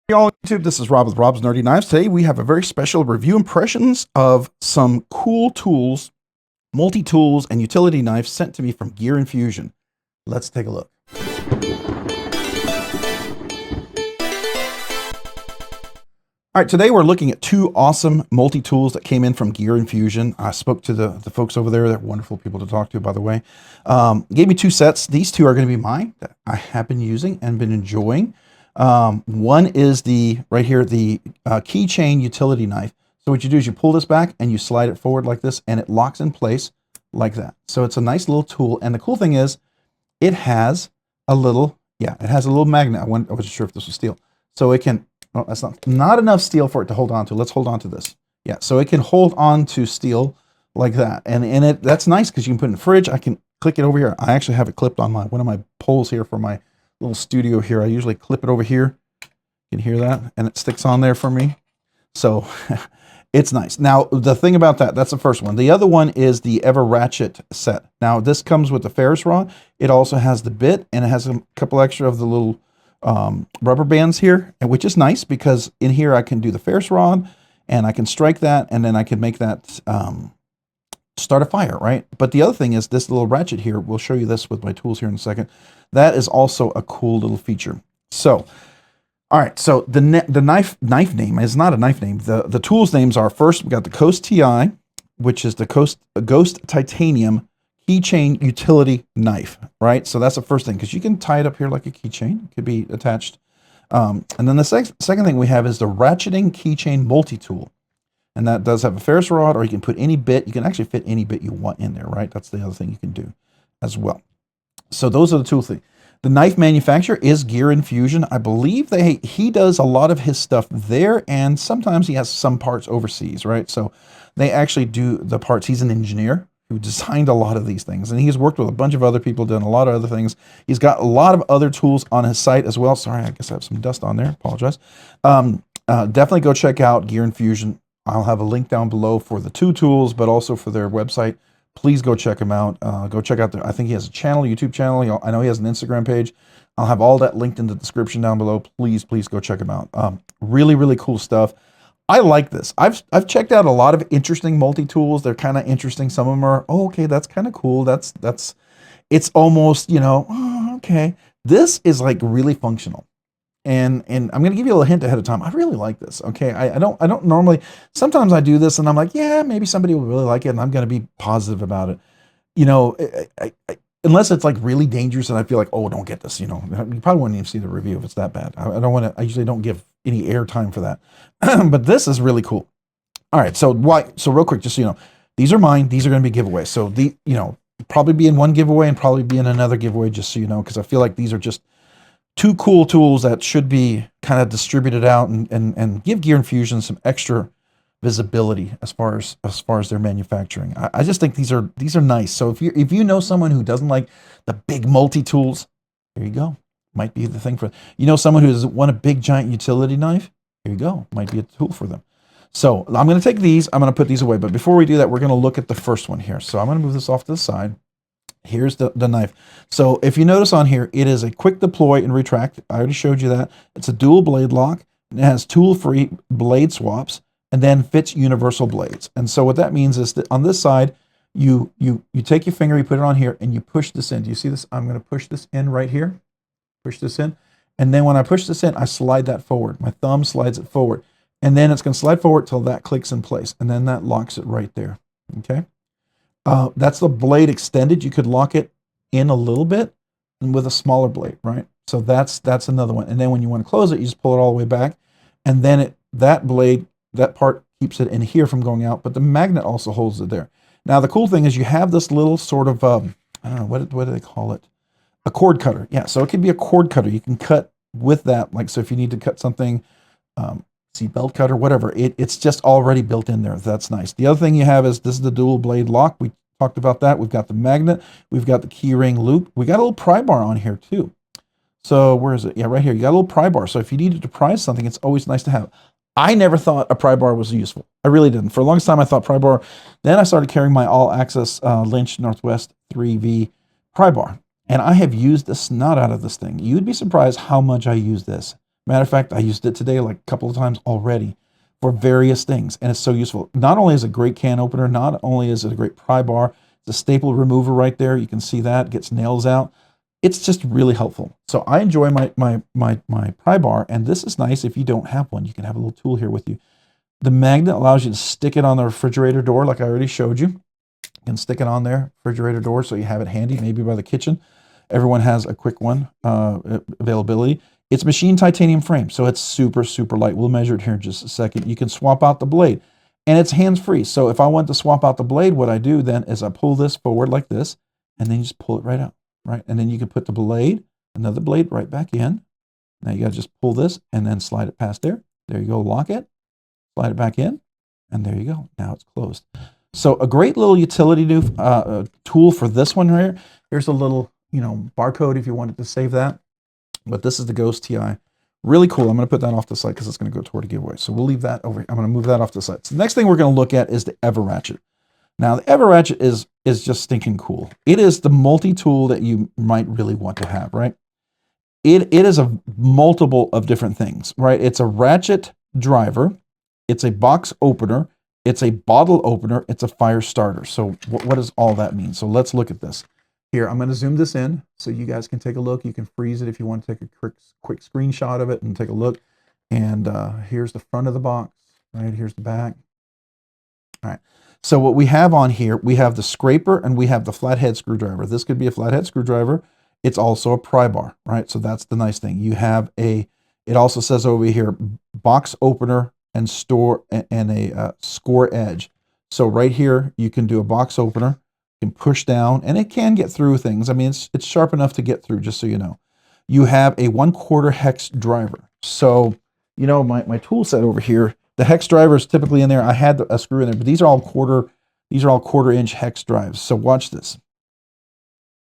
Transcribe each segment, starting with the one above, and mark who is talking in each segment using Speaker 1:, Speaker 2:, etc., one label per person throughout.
Speaker 1: Hey all on YouTube, this is Rob with Rob's Nerdy Knives. Today we have a very special review impressions of some cool tools, multi-tools, and utility knives sent to me from Gear Infusion. Let's take a look. All right, today we're looking at two awesome multi-tools that came in from Gear Infusion. I spoke to the folks over there. They're wonderful people to talk to, by the way. Gave me two sets. These two are going to be mine that I have been using and been enjoying. One is right here, the keychain utility knife. So what you do is you pull this back and you slide it forward like this and it locks in place like that. So it's a nice little tool. And the cool thing is it has a little, it has a little magnet. I wasn't sure if this was steel. So it can, oh, that's not enough steel for it to hold on to. Let's hold on to this. Yeah, so it can hold on to steel like that. And that's nice because you can put it in the fridge. I can click it over here. I actually have it clipped on one of my poles here for my little studio here. I usually clip it over here. You can hear that, and it sticks on there for me. So it's nice. Now, the thing about that's the first one. The other one is the EverRatchet set. Now, this comes with the Ferris rod. It also has the bit, and it has a couple extra of the little rubber bands here, which is nice because in here I can do the Ferris rod, and I can strike that, and then I can make that start a fire, right? But the other thing is this little ratchet here. We'll show you this with my tools here in a second. That is also a cool little feature. So, all right. So the knife name is not a knife name. The tools names are, first we got the GhostTi, which is the Ghost Titanium keychain utility knife, right? So that's the first thing because you can tie it up here like a keychain. It could be attached. And then the second thing we have is the Ratcheting keychain multi-tool. And that does have a Ferris rod, or you can put any bit. You can actually fit any bit you want in there, right? That's the other thing you can do as well. So those are the two things. The knife manufacturer is Gear Infusion. I believe he does a lot of his stuff there, and sometimes he has some parts overseas, right? So they actually do the parts. He's an engineer who designed a lot of these things, and he's worked with a bunch of other people, done a lot of other things. He's got a lot of other tools on his site as well. Sorry, I guess I have some dust on there. Apologize. Definitely go check out Gear Infusion. I'll have a link down below for the two tools, but also for their website. Please go check him out. Go check out I think he has a channel, YouTube channel. I know he has an Instagram page. I'll have all that linked in the description down below. Please go check him out. Really, really cool stuff. I like this. I've checked out a lot of interesting multi-tools. They're kind of interesting. Some of them are, oh, okay, that's kind of cool. It's almost, oh, okay. This is like really functional. And I'm going to give you a little hint ahead of time. I really like this. Okay. I don't normally, sometimes I do this and I'm like, yeah, maybe somebody will really like it. And I'm going to be positive about it. Unless it's like really dangerous and I feel like, oh, don't get this, you probably wouldn't even see the review if it's that bad. I usually don't give any airtime for that, but this is really cool. All right. So real quick, just so you know, these are mine. These are going to be giveaways. So probably be in one giveaway and probably be in another giveaway, just so you know, because I feel like these are just two cool tools that should be kind of distributed out and give Gear Infusion some extra visibility as far as their manufacturing. I just think these are nice. So if you know someone who doesn't like the big multi-tools, there you go. Might be the thing for someone who doesn't want a big giant utility knife. Here you go. Might be a tool for them. So I'm going to take these. I'm going to put these away. But before we do that, we're going to look at the first one here. So I'm going to move this off to the side. Here's the knife. So if you notice on here, it is a quick deploy and retract. I already showed you that. It's a dual blade lock. It has tool-free blade swaps and then fits universal blades. And so what that means is that on this side, you take your finger, you put it on here, and you push this in. Do you see this? I'm going to push this in right here. Push this in. And then when I push this in, I slide that forward. My thumb slides it forward. And then it's going to slide forward till that clicks in place. And then that locks it right there. Okay? That's the blade extended. You could lock it in a little bit and with a smaller blade, right? So that's another one. And then when you want to close it, you just pull it all the way back. And then that part keeps it in here from going out, but the magnet also holds it there. Now, the cool thing is you have this little sort of, I don't know, what do they call it? A cord cutter. Yeah, so it could be a cord cutter. You can cut with that. Like, so if you need to cut something, see, belt cutter, whatever, it's just already built in there. That's nice. The other thing you have is this is the dual blade lock. We talked about that. We've got the magnet. We've got the key ring loop. We got a little pry bar on here too. So where is it? Yeah, right here. You got a little pry bar. So if you needed to pry something, it's always nice to have. I never thought a pry bar was useful. I really didn't. For the longest time, I thought pry bar. Then I started carrying my all-access Lynch Northwest 3V pry bar. And I have used the snot out of this thing. You'd be surprised how much I use this. Matter of fact, I used it today like a couple of times already for various things, and it's so useful. Not only is it a great can opener, not only is it a great pry bar, it's a staple remover right there. You can see that, gets nails out. It's just really helpful. So I enjoy my pry bar, and this is nice if you don't have one. You can have a little tool here with you. The magnet allows you to stick it on the refrigerator door like I already showed you. You can stick it on there, refrigerator door, so you have it handy, maybe by the kitchen. Everyone has a quick one availability. It's machine titanium frame, so it's super, super light. We'll measure it here in just a second. You can swap out the blade, and it's hands-free. So if I want to swap out the blade, what I do then is I pull this forward like this, and then you just pull it right out, right? And then you can put the blade, another blade right back in. Now you got to just pull this and then slide it past there. There you go, lock it, slide it back in, and there you go. Now it's closed. So a great little utility tool for this one here. Here's a little, barcode if you wanted to save that. But this is the GhostTi. Really cool. I'm going to put that off the side because it's going to go toward a giveaway. So we'll leave that over here. I'm going to move that off the side. So the next thing we're going to look at is the EverRatchet. Now, the EverRatchet is just stinking cool. It is the multi-tool that you might really want to have, right? It is a multiple of different things, right? It's a ratchet driver. It's a box opener. It's a bottle opener. It's a fire starter. So what does all that mean? So let's look at this. Here, I'm going to zoom this in so you guys can take a look. You can freeze it if you want to take a quick screenshot of it and take a look. And here's the front of the box, right? Here's the back. All right. So what we have on here, we have the scraper and we have the flathead screwdriver. This could be a flathead screwdriver. It's also a pry bar, right? So that's the nice thing. You have it also says over here, box opener and store and a score edge. So right here, you can do a box opener. Can push down, and it can get through things. I mean, it's sharp enough to get through, just so you know. You have a 1/4 hex driver. So, my tool set over here, the hex driver is typically in there. I had a screw in there, but these are all quarter-inch hex drives. So watch this.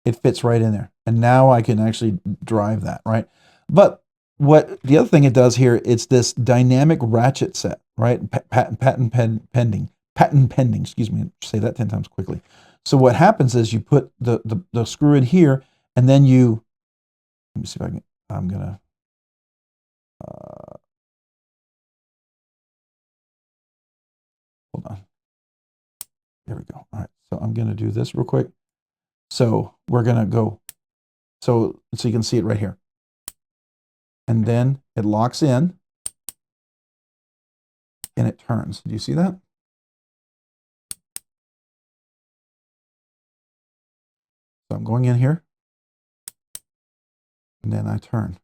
Speaker 1: It fits right in there. And now I can actually drive that, right? But the other thing it does here, it's this dynamic ratchet set, right? Patent pending, excuse me, say that 10 times quickly. So what happens is you put the screw in here, and then let me see if I'm gonna, hold on. There we go. All right, so I'm gonna do this real quick. So we're gonna go, so you can see it right here. And then it locks in, and it turns. Do you see that? So I'm going in here, and then I turn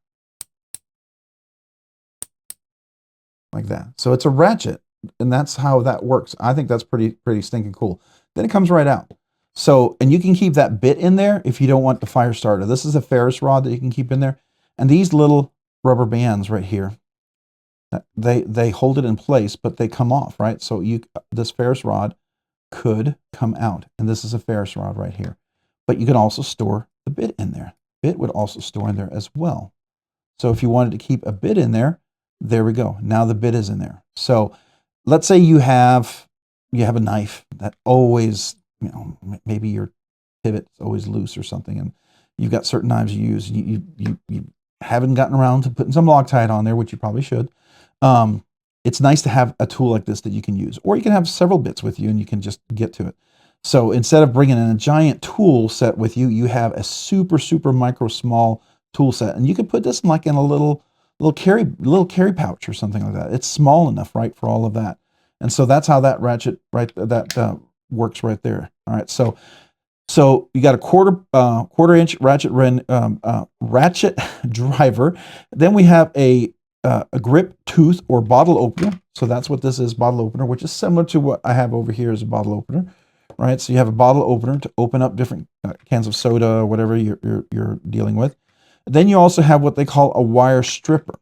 Speaker 1: like that. So it's a ratchet, and that's how that works. I think that's pretty stinking cool. Then it comes right out. So, and you can keep that bit in there if you don't want the fire starter. This is a ferrous rod that you can keep in there. And these little rubber bands right here, they hold it in place, but they come off, right? So this ferrous rod could come out, and this is a ferrous rod right here. But you can also store the bit in there. Bit would also store in there as well. So if you wanted to keep a bit in there, there we go. Now the bit is in there. So let's say you have a knife that always, maybe your pivot is always loose or something, and you've got certain knives you use. You haven't gotten around to putting some Loctite on there, which you probably should. It's nice to have a tool like this that you can use, or you can have several bits with you and you can just get to it. So instead of bringing in a giant tool set with you, you have a super micro small tool set, and you can put this in a little carry pouch or something like that. It's small enough, right, for all of that. And so that's how that ratchet works right there. All right, so you got a quarter-inch ratchet driver. Then we have a grip tooth or bottle opener. So that's what this is, bottle opener, which is similar to what I have over here as a bottle opener. Right, so you have a bottle opener to open up different cans of soda or whatever you're dealing with. Then you also have what they call a wire stripper.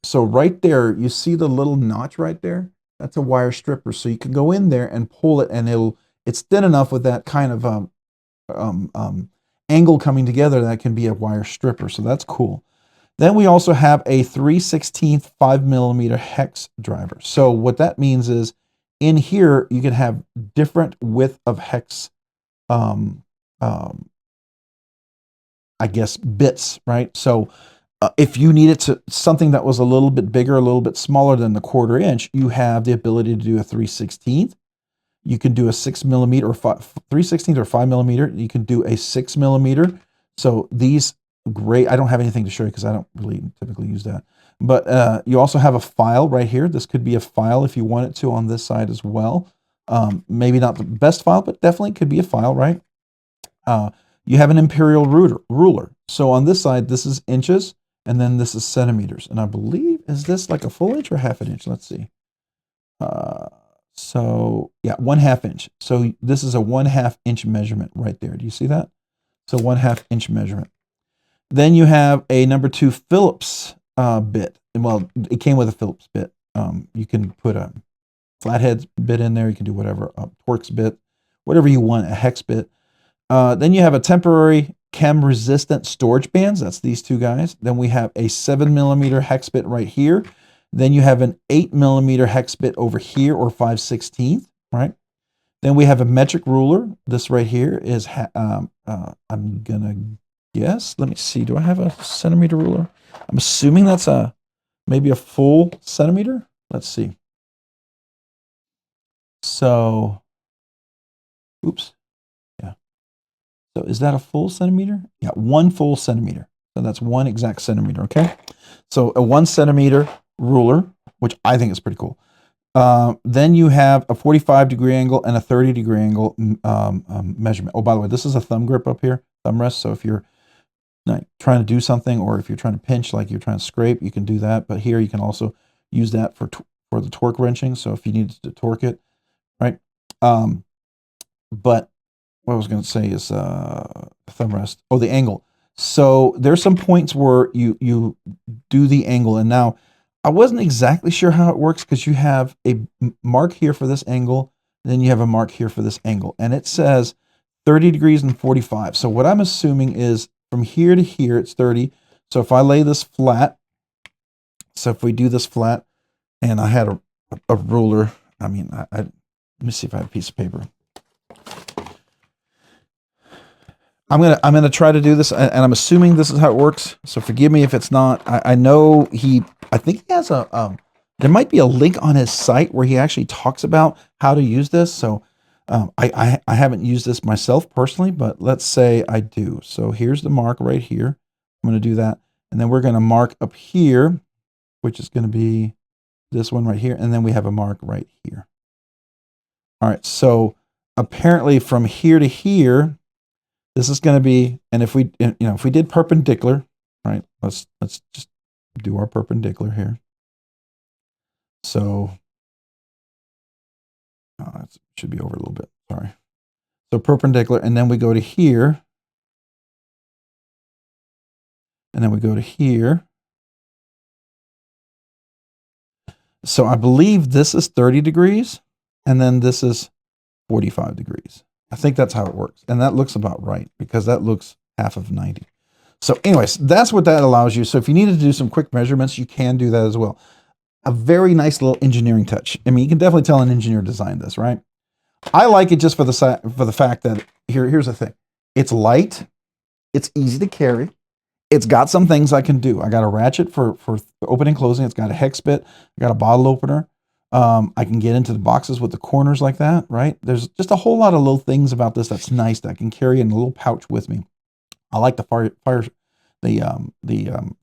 Speaker 1: So right there, you see the little notch right there? That's a wire stripper. So you can go in there and pull it, and it's thin enough with that kind of angle coming together that can be a wire stripper. So that's cool. Then we also have a 3/16 5mm hex driver. So what that means is, in here, you can have different width of hex, I guess, bits, right? So If you needed to something that was a little bit bigger, a little bit smaller than the 1/4 inch, you have the ability to do a 3/16. You can do a 6mm or 3/16 or 5mm. You can do a 6mm. So these great. I don't have anything to show you because I don't really typically use that. But you also have a file right here. This could be a file if you want it to on this side as well. Maybe not the best file, but definitely could be a file, right? You have an imperial ruler. So on this side, this is inches, and then this is centimeters. And I believe, is this like a full inch or half an inch? Let's see. So yeah, 1/2 inch. So this is a 1/2 inch measurement right there. Do you see that? So 1/2 inch measurement. Then you have a number 2 Phillips bit. Well, it came with a Phillips bit. You can put a flathead bit in there. You can do whatever, a Torx bit, whatever you want, a hex bit. Then you have a temporary chem resistant storage bands. That's these two guys. Then we have a 7mm hex bit right here. Then you have an 8mm hex bit over here, or 5/16, right? Then we have a metric ruler. This right here is, I'm gonna guess, let me see, do I have a centimeter ruler? I'm assuming that's maybe a full centimeter. Let's see. So, oops, yeah. So is that a full centimeter? Yeah, 1 full centimeter. So that's 1 exact centimeter, okay? So a 1 centimeter ruler, which I think is pretty cool. Then you have a 45-degree angle and a 30-degree angle measurement. Oh, by the way, this is a thumb grip up here, thumb rest. So if you're trying to do something, or if you're trying to pinch, like you're trying to scrape, you can do that. But here you can also use that for the torque wrenching. So if you need to torque it, right? But what I was going to say is thumb rest. Oh, the angle. So there's some points where you do the angle, and now I wasn't exactly sure how it works, because you have a mark here for this angle, then you have a mark here for this angle, and it says 30 degrees and 45. So what I'm assuming is from here to here, it's 30. So if I lay this flat, so if we do this flat, and I had a ruler, I mean, let me see if I have a piece of paper. I'm gonna try to do this, and I'm assuming this is how it works. So forgive me if it's not. I know I think he has there might be a link on his site where he actually talks about how to use this. So I haven't used this myself personally, but let's say I do. So here's the mark right here. I'm gonna do that, and then we're gonna mark up here, which is gonna be this one right here, and then we have a mark right here. All right. So apparently from here to here, this is going to be, and if we did perpendicular, right? Let's just do our perpendicular here. So it should be over a little bit. Sorry. So perpendicular, and then we go to here, and then we go to here. So I believe this is 30 degrees, and then this is 45 degrees. I think that's how it works. And that looks about right, because that looks half of 90. So anyways, that's what that allows you. So if you needed to do some quick measurements, you can do that as well. A very nice little engineering touch. I mean, you can definitely tell an engineer designed this, right? I like it just for the fact that here's the thing. It's light. It's easy to carry. It's got some things I can do. I got a ratchet for opening and closing. It's got a hex bit. I got a bottle opener. I can get into the boxes with the corners like that, right? There's just a whole lot of little things about this that's nice that I can carry in a little pouch with me. I like the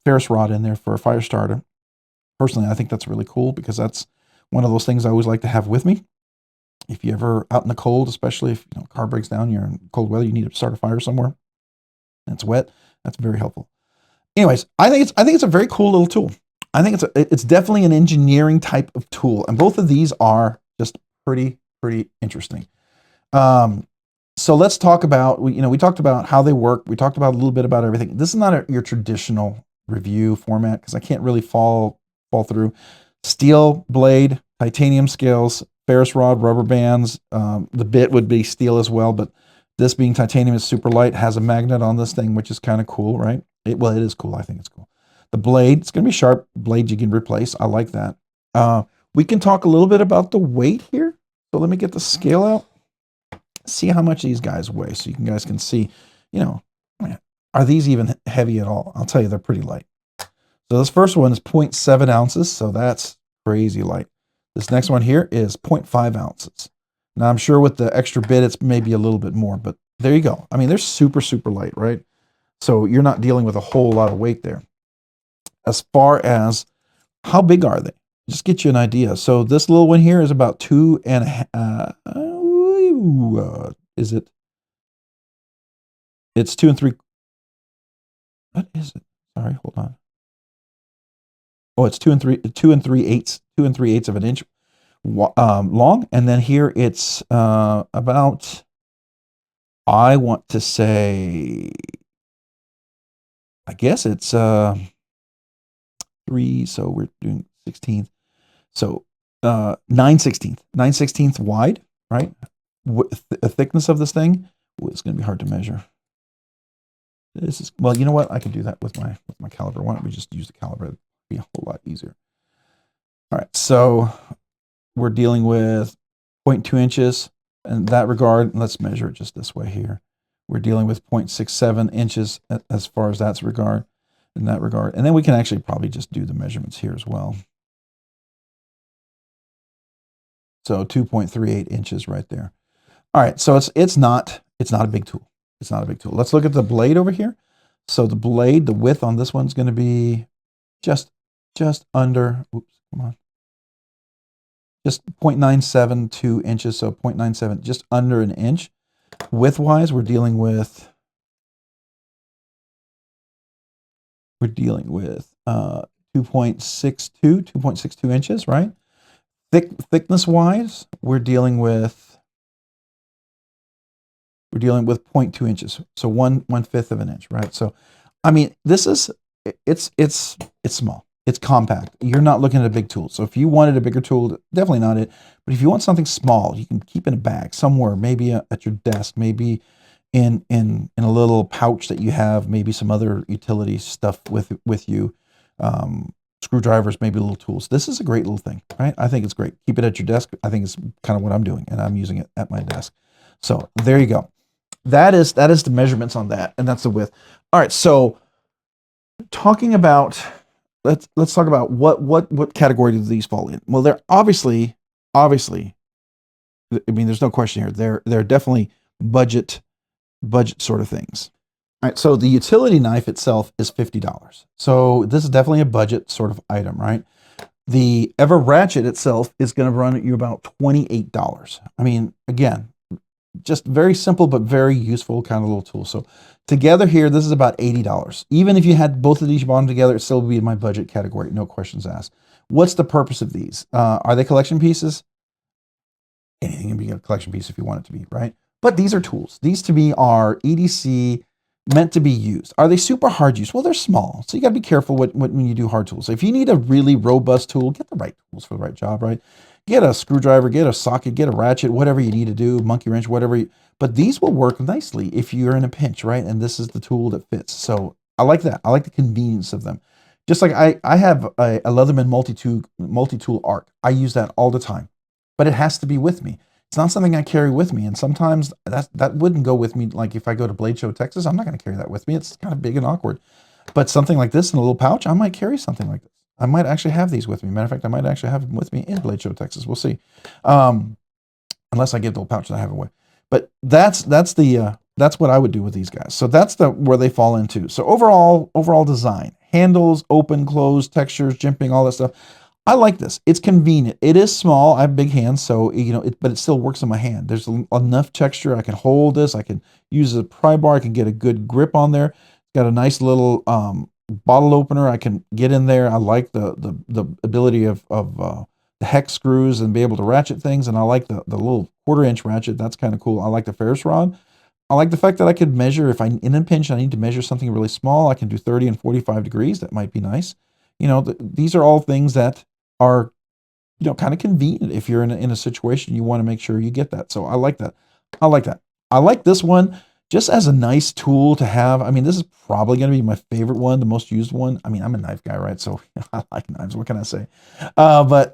Speaker 1: ferrous rod in there for a fire starter. Personally, I think that's really cool, because that's one of those things I always like to have with me. If you ever out in the cold, especially if car breaks down, you're in cold weather, you need to start a fire somewhere, and it's wet. That's very helpful. Anyways, I think it's a very cool little tool. I think it's definitely an engineering type of tool, and both of these are just pretty interesting. So let's talk about, we talked about how they work. We talked about a little bit about everything. This is not your traditional review format, because I can't really fall through. Steel blade, titanium scales, ferrous rod, rubber bands. The bit would be steel as well, but this being titanium is super light, has a magnet on this thing, which is kind of cool, right? It is cool. I think it's cool. The blade, it's going to be sharp blade you can replace. I like that. We can talk a little bit about the weight here. So let me get the scale out. See how much these guys weigh, so you guys can see, are these even heavy at all? I'll tell you, they're pretty light. So this first one is 0.7 ounces, so that's crazy light. This next one here is 0.5 ounces. Now I'm sure with the extra bit, it's maybe a little bit more, but there you go. I mean, they're super, super light, right? So you're not dealing with a whole lot of weight there. As far as how big are they? Just get you an idea. So this little one here is about 2.5, is it? It's 2 what is it? Sorry, hold on. Oh, it's 2 3/8 of an inch long. And then here it's about, I want to say, I guess it's 3, so we're doing 16th. So 9/16 wide, right? A thickness of this thing, it's going to be hard to measure. This is, well, you know what? I can do that with my caliper. Why don't we just use the caliper? It'd be a whole lot easier. All right, so we're dealing with 0.2 inches in that regard. Let's measure it just this way here. We're dealing with 0.67 inches as far as that's regard, in that regard. And then we can actually probably just do the measurements here as well. So 2.38 inches right there. All right, so it's not a big tool. It's not a big tool. Let's look at the blade over here. So the blade, the width on this one's going to be just under, oops, come on, just 0.972 inches, so 0.97, just under an inch. Width-wise, we're dealing with 2.62 inches, right? Thickness-wise, we're dealing with 0.2 inches, so 1/5 of an inch, right? So, I mean, this is it's small, it's compact. You're not looking at a big tool. So if you wanted a bigger tool, definitely not it. But if you want something small, you can keep in a bag somewhere, maybe at your desk, maybe in a little pouch that you have, maybe some other utility stuff with you. Screwdrivers, maybe little tools. This is a great little thing, right? I think it's great. Keep it at your desk. I think it's kind of what I'm doing, and I'm using it at my desk. So there you go. That is the measurements on that, and that's the width. All right, so talking about, let's talk about what category do these fall in? Well, they're obviously, I mean, there's no question here. They're definitely budget sort of things. All right, so the utility knife itself is $50. So this is definitely a budget sort of item, right? The EverRatchet itself is going to run you about $28. I mean, again, just very simple but very useful kind of little tool. So together here, this is about $80. Even if you had both of these bought together, it still would be in my budget category, no questions asked. What's the purpose of these? Are they collection pieces? Anything can be a collection piece if you want it to be, right? But these are tools. These to me are EDC, meant to be used. Are they super hard use? Well, they're small, so you got to be careful when you do hard tools. So if you need a really robust tool, get the right tools for the right job, right? Get a screwdriver, get a socket, get a ratchet, whatever you need to do, monkey wrench, whatever. But these will work nicely if you're in a pinch, right? And this is the tool that fits. So I like that. I like the convenience of them. Just like I have a Leatherman multi-tool arc. I use that all the time, but it has to be with me. It's not something I carry with me, and sometimes that wouldn't go with me. Like if I go to Blade Show, Texas, I'm not going to carry that with me. It's kind of big and awkward. But something like this in a little pouch, I might carry something like this. I might actually have these with me. Matter of fact, I might actually have them with me in Blade Show, Texas. We'll see, unless I get the little pouch that I have away. But that's what I would do with these guys. So that's where they fall into. So overall design, handles, open, close, textures, jimping, all that stuff. I like this. It's convenient. It is small. I have big hands, so but it still works in my hand. There's enough texture. I can hold this. I can use a pry bar. I can get a good grip on there. It's got a nice little bottle opener. I can get in there. I like the ability of the hex screws and be able to ratchet things. And I like the little 1/4 inch ratchet. That's kind of cool. I like the Ferris rod. I like the fact that I could measure, if I'm in a pinch, I need to measure something really small. I can do 30 and 45 degrees. That might be nice. These are all things that are, kind of convenient if you're in a situation you want to make sure you get that. So I like that. I like this one just as a nice tool to have. I mean, this is probably going to be my favorite one, the most used one. I mean, I'm a knife guy, right? So I like knives. What can I say? But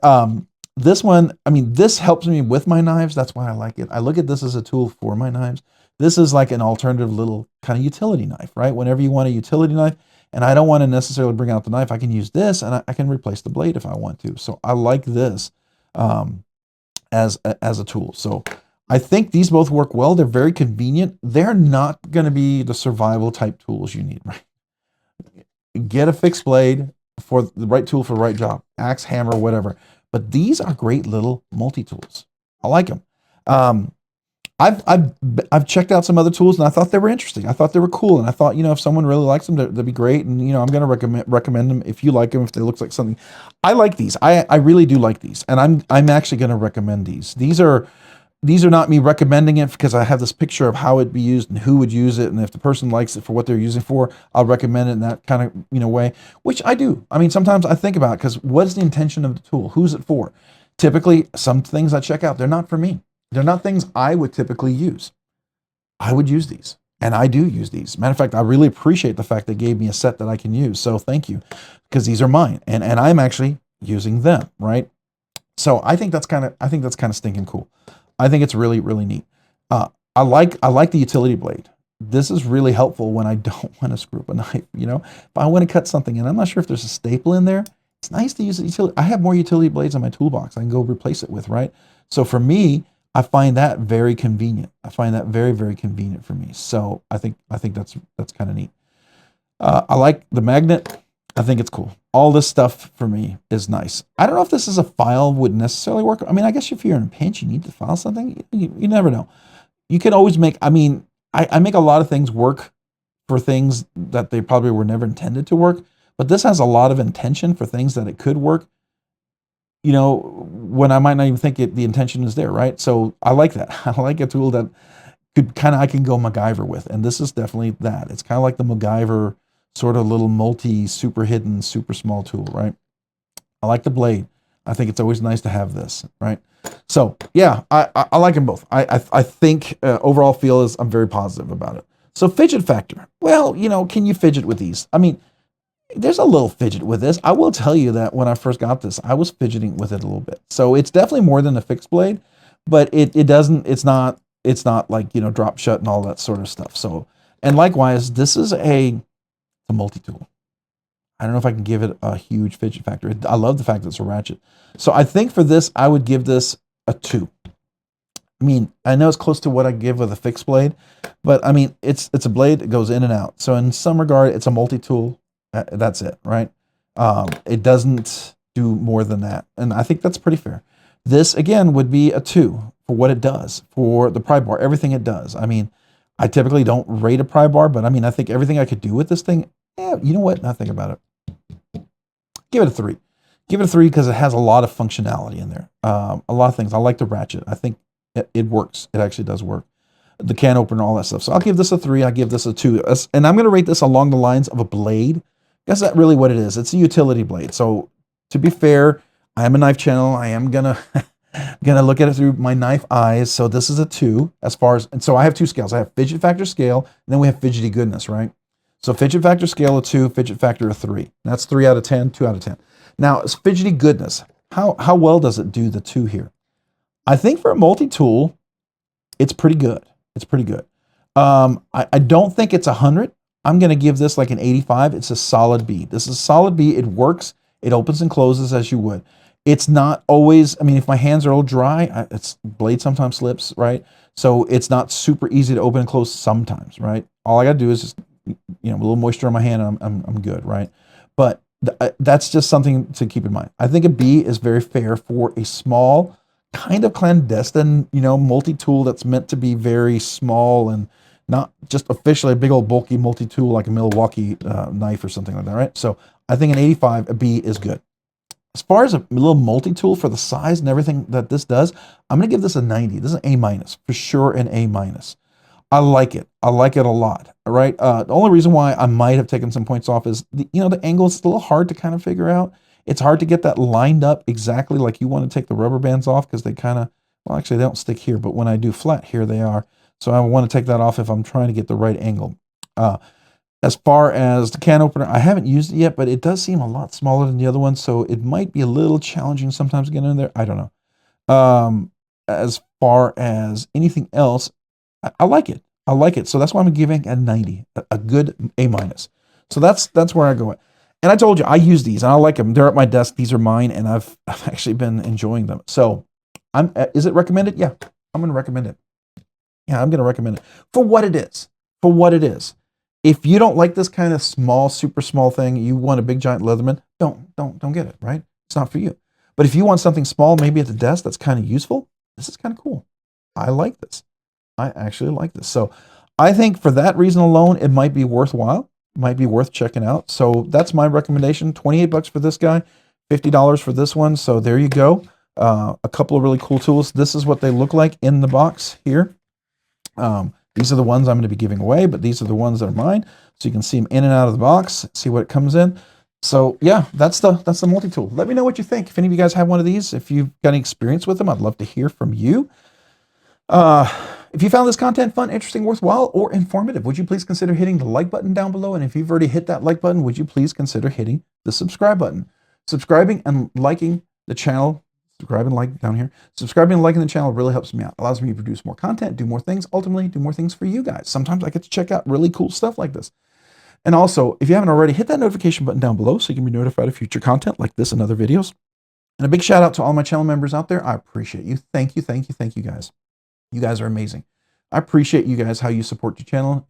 Speaker 1: this one, I mean, this helps me with my knives. That's why I like it. I look at this as a tool for my knives. This is like an alternative little kind of utility knife, right? Whenever you want a utility knife, and I don't want to necessarily bring out the knife. I can use this, and I can replace the blade if I want to. So I like this as a tool. So I think these both work well. They're very convenient. They're not going to be the survival type tools you need, right? Get a fixed blade for the right tool for the right job, axe, hammer, whatever. But these are great little multi-tools. I like them. I've checked out some other tools and I thought they were interesting. I thought they were cool, and I thought, if someone really likes them, that'd be great. And I'm going to recommend them if you like them. If they look like something, I like these. I really do like these, and I'm actually going to recommend these. These are not me recommending it because I have this picture of how it'd be used and who would use it, and if the person likes it for what they're using for, I'll recommend it in that kind of way, which I do. I mean, sometimes I think about it because what is the intention of the tool? Who's it for? Typically, some things I check out, they're not for me. They're not things I would typically use. I would use these, and I do use these. Matter of fact, I really appreciate the fact they gave me a set that I can use. So thank you, because these are mine, and I'm actually using them, right? So I think that's kind of stinking cool. I think it's really, really neat. I like the utility blade. This is really helpful when I don't want to screw up a knife. If I want to cut something and I'm not sure if there's a staple in there, it's nice to use the utility. I have more utility blades in my toolbox I can go replace it with, right? So for me, I find that very convenient. I find that very, very convenient for me. So I think that's kind of neat. I like the magnet. I think it's cool. All this stuff for me is nice. I don't know if this is a file would necessarily work. I mean, I guess if you're in a pinch, you need to file something. You never know. You can always make, I mean, I make a lot of things work for things that they probably were never intended to work, but this has a lot of intention for things that it could work, when I might not even think the intention is there, right? So I like that. I like a tool that I can go MacGyver with, and this is definitely that. It's kind of like the MacGyver sort of little super hidden, super small tool, right? I like the blade. I think it's always nice to have this, right? So yeah, I like them both. I think overall feel is I'm very positive about it. So fidget factor. Well, can you fidget with these? I mean, there's a little fidget with this. I will tell you that when I first got this, I was fidgeting with it a little bit. So it's definitely more than a fixed blade, but it's not like, drop shut and all that sort of stuff. So, and likewise, this is a multi-tool. I don't know if I can give it a huge fidget factor. I love the fact that it's a ratchet. So I think for this, I would give this a 2. I mean, I know it's close to what I give with a fixed blade, but I mean, it's a blade that goes in and out. So in some regard, it's a multi-tool. That's it, right? It doesn't do more than that. And I think that's pretty fair. This, again, would be a 2 for what it does, for the pry bar, everything it does. I mean, I typically don't rate a pry bar, but I mean, I think everything I could do with this thing, you know what? Now think about it. Give it a 3. Give it a 3 because it has a lot of functionality in there. A lot of things. I like the ratchet. I think it works. It actually does work. The can opener, all that stuff. So I'll give this a 3. I give this a 2. And I'm going to rate this along the lines of a blade. That's not really what it is. It's a utility blade. So to be fair, I am a knife channel. I am gonna look at it through my knife eyes. So this is a 2 as far as, and so I have 2 scales. I have fidget factor scale, and then we have fidgety goodness, right? So fidget factor scale of 2, fidget factor of 3. That's 3 out of 10, 2 out of 10. Now, it's fidgety goodness. How well does it do the 2 here? I think for a multi-tool, it's pretty good. It's pretty good. I don't think it's 100. I'm going to give this like an 85. It's a solid B. This is a solid B. It works. It opens and closes as you would. It's not always, I mean, if my hands are all dry, blade sometimes slips, right? So it's not super easy to open and close sometimes, right? All I got to do is just, a little moisture on my hand and I'm good, right? But that's just something to keep in mind. I think a B is very fair for a small, kind of clandestine, multi-tool that's meant to be very small and not just officially a big old bulky multi-tool like a Milwaukee knife or something like that, right? So I think an 85, a B is good. As far as a little multi-tool for the size and everything that this does, I'm going to give this a 90. This is an A-, for sure an A-. I like it. I like it a lot, all right? The only reason why I might have taken some points off is, the angle is a little hard to kind of figure out. It's hard to get that lined up exactly like you want to take the rubber bands off because they kind of, well, actually, they don't stick here, but when I do flat here, they are. So I want to take that off if I'm trying to get the right angle. As far as the can opener, I haven't used it yet, but it does seem a lot smaller than the other one, so it might be a little challenging sometimes to get in there. I don't know. As far as anything else, I like it. I like it. So that's why I'm giving a 90, a good A-. So that's where I go. And I told you I use these and I like them. They're at my desk. These are mine, and I've actually been enjoying them. So is it recommended? Yeah, I'm going to recommend it. Yeah, I'm going to recommend it for what it is. For what it is. If you don't like this kind of small, super small thing, you want a big giant Leatherman, don't get it, right? It's not for you. But if you want something small, maybe at the desk that's kind of useful, this is kind of cool. I like this. I actually like this. So I think for that reason alone, it might be worthwhile. It might be worth checking out. So that's my recommendation. 28 bucks for this guy, $50 for this one. So there you go. A couple of really cool tools. This is what they look like in the box here. These are the ones I'm going to be giving away, but these are the ones that are mine. So you can see them in and out of the box, see what it comes in. So yeah, that's the multi-tool. Let me know what you think. If any of you guys have one of these, if you've got any experience with them, I'd love to hear from you. If you found this content fun, interesting, worthwhile, or informative, would you please consider hitting the like button down below? And if you've already hit that like button, would you please consider hitting the subscribe button? Subscribing and liking the channel, subscribe and like down here. Subscribing and liking the channel really helps me out. Allows me to produce more content, do more things, ultimately do more things for you guys. Sometimes I get to check out really cool stuff like this. And also, if you haven't already, hit that notification button down below so you can be notified of future content like this and other videos. And a big shout out to all my channel members out there. I appreciate you. Thank you, thank you, thank you guys. You guys are amazing. I appreciate you guys, how you support the channel.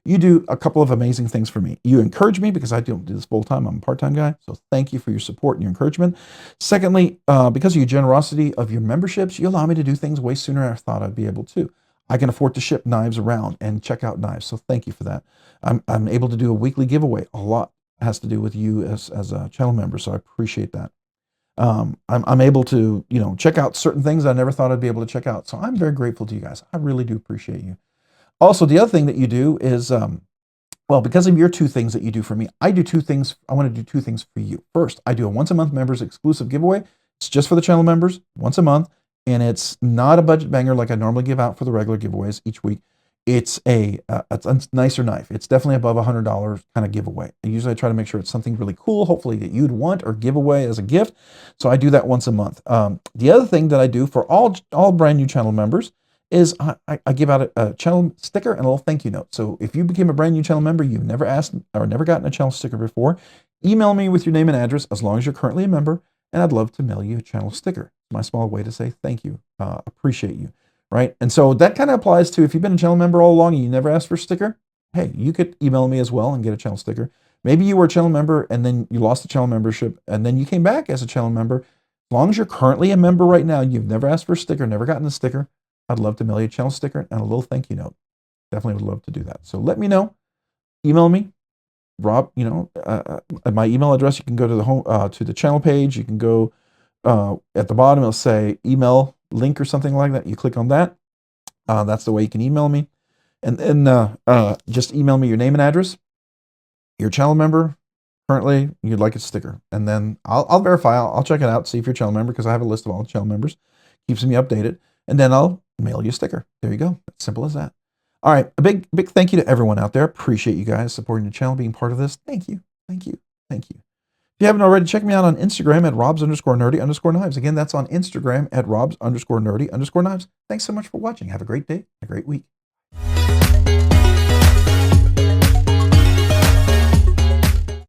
Speaker 1: You do a couple of amazing things for me. You encourage me because I don't do this full time. I'm a part-time guy. So thank you for your support and your encouragement. Secondly, because of your generosity of your memberships, you allow me to do things way sooner than I thought I'd be able to. I can afford to ship knives around and check out knives. So thank you for that. I'm able to do a weekly giveaway. A lot has to do with you as a channel member. So I appreciate that. I'm able to, check out certain things I never thought I'd be able to check out. So I'm very grateful to you guys. I really do appreciate you. Also, the other thing that you do is, well, because of your two things that you do for me, I do two things. I want to do two things for you. First, I do a once a month members exclusive giveaway. It's just for the channel members once a month. And it's not a budget banger like I normally give out for the regular giveaways each week. It's a nicer knife. It's definitely above $100 kind of giveaway. And usually I try to make sure it's something really cool, hopefully that you'd want or give away as a gift. So I do that once a month. The other thing that I do for all brand new channel members is I give out a channel sticker and a little thank you note. So if you became a brand new channel member, you've never asked or never gotten a channel sticker before, email me with your name and address as long as you're currently a member, and I'd love to mail you a channel sticker. It's my small way to say thank you, appreciate you. Right? And so that kind of applies to if you've been a channel member all along and you never asked for a sticker, hey, you could email me as well and get a channel sticker. Maybe you were a channel member and then you lost the channel membership and then you came back as a channel member. As long as you're currently a member right now, you've never asked for a sticker, never gotten a sticker, I'd love to mail you a channel sticker and a little thank you note. Definitely would love to do that. So let me know. Email me, Rob, at my email address. You can go to the home, to the channel page. You can go at the bottom, it'll say email link or something like that. You click on that. That's the way you can email me. And then just email me your name and address. You're a channel member. Currently, you'd like a sticker. And then I'll verify. I'll check it out, see if you're a channel member, because I have a list of all the channel members. Keeps me updated. And then I'll mail you a sticker. There you go. It's simple as that. All right. A big thank you to everyone out there. Appreciate you guys supporting the channel, being part of this. Thank you. Thank you. Thank you. If you haven't already, check me out on Instagram at robs_nerdy_knives. Again, that's on Instagram at robs_nerdy_knives. Thanks so much for watching. Have a great day, a great week.